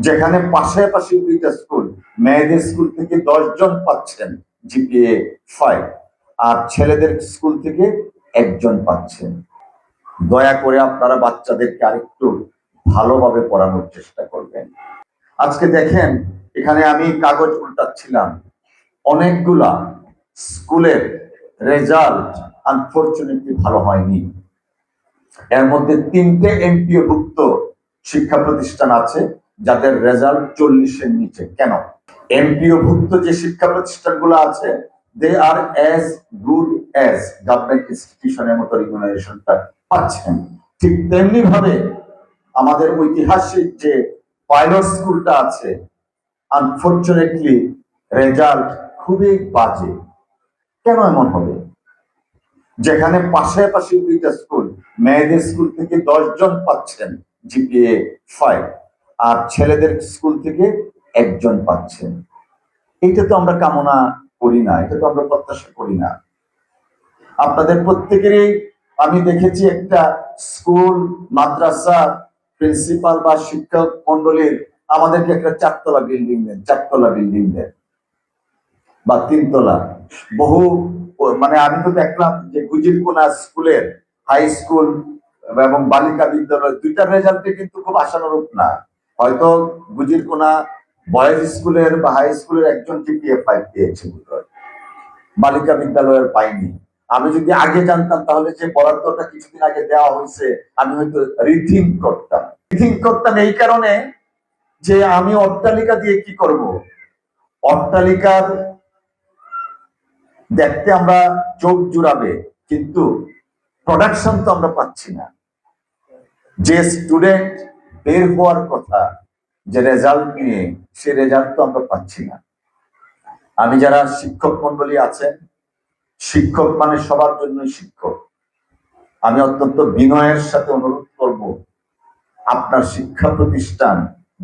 যেখানে পাশাপাশি দুইটা স্কুল, মেয়েদের স্কুল থেকে 10 জন পাচ্ছেন জিপিএ 5 আর ছেলেদের স্কুল থেকে 1 জন পাচ্ছেন। দয়া করে আপনারা বাচ্চাদেরকে আরেকটু ভালোভাবে পড়ানোর চেষ্টা করবেন। আজকে দেখেন, এখানে আমি কাগজ উল্টাচ্ছিলাম, অনেকগুলা স্কুলের রেজাল্ট আনফরচুনেটলি ভালো হয়নি। এর মধ্যে 3টে এমপিও ভুক্ত শিক্ষা প্রতিষ্ঠান আছে যাদের রেজাল্ট 40-এর নিচে। কেন? এমপিও ভুক্ত যে শিক্ষা প্রতিষ্ঠানগুলো আছে, দে আর অ্যাজ গুড অ্যাজ গভর্নমেন্ট ইনস্টিটিউশনের মতো রিকগনাইজেশনটা পাচ্ছেন। ঠিক তেমনি ভাবে আমাদের ঐতিহাসিক যে পাইলট স্কুলটা আছে, আনফরচুনেটলি রেজাল্ট খুবই বাজে। কেন এমন হবে? যেখানে পাশাপাশি দুইটা স্কুল, মেয়েদের স্কুল থেকে 10 জন পাচ্ছেন জিপিএ 5 আর ছেলেদের স্কুল থেকে 1 জন পাচ্ছেন। এটা তো আমরা কামনা করি না, এটা তো আমরা প্রত্যাশা করি না। আপনাদের প্রত্যেকেরই আমি দেখেছি একটা স্কুল মাদ্রাসা প্রিন্সিপাল বা শিক্ষক মন্ডলীর আমাদেরকে একটা 4তলা বিল্ডিং দেন, 4তলা বিল্ডিং দেন বা 3তলা। বহু মানে আমি তো দেখলাম যে গুজিরকোনা স্কুলের হাই স্কুল এবং বালিকা বিদ্যালয় দুইটার রেজাল্টে কিন্তু খুব আশানুরূপ না। হয়তো গুজিরকোনা বয়েজ স্কুলের বা হাই স্কুলের 1 জন জিপিএ 5 পেয়েছে, বালিকা বিদ্যালয়ের পাইনি। আমি যদি আগে জানতাম তাহলে যে বরাদ্দটা কিছুদিন আগে দেওয়া হয়েছে আমি হয়তো রিথিঙ্ক করতাম এই কারণে যে আমি অট্টালিকা দিয়ে কি করব? অট্টালিকার দেখতে আমরা চোখ জুড়াবে, কিন্তু প্রোডাকশন তো আমরা পাচ্ছি না। যে স্টুডেন্ট বের হওয়ার কথা যে রেজাল্ট নিয়ে, সে রেজাল্ট তো আমরা পাচ্ছি না। আমি যারা শিক্ষক মন্ডলী আছেন, শিক্ষক মানে সবার জন্য শিক্ষক, আমি অত্যন্ত বিনয়ের সাথে অনুরোধ করব, আপনার শিক্ষা প্রতিষ্ঠান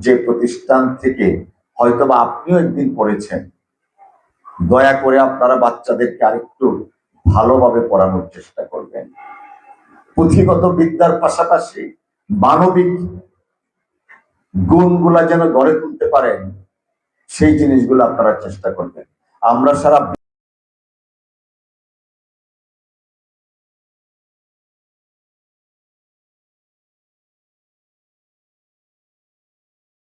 যে প্রতিষ্ঠান থেকে হয়তোবা আপনিও একদিন পড়েছেন, দয়া করে আপনারা বাচ্চাদেরকে আরেকটু ভালোভাবে পড়ানোর চেষ্টা করবেন। পুঁথিগত বিদ্যার পাশাপাশি মানবিক গুণগুলা যেন গড়ে তুলতে পারেন, সেই জিনিসগুলো আপনারা চেষ্টা করবেন। আমরা সারা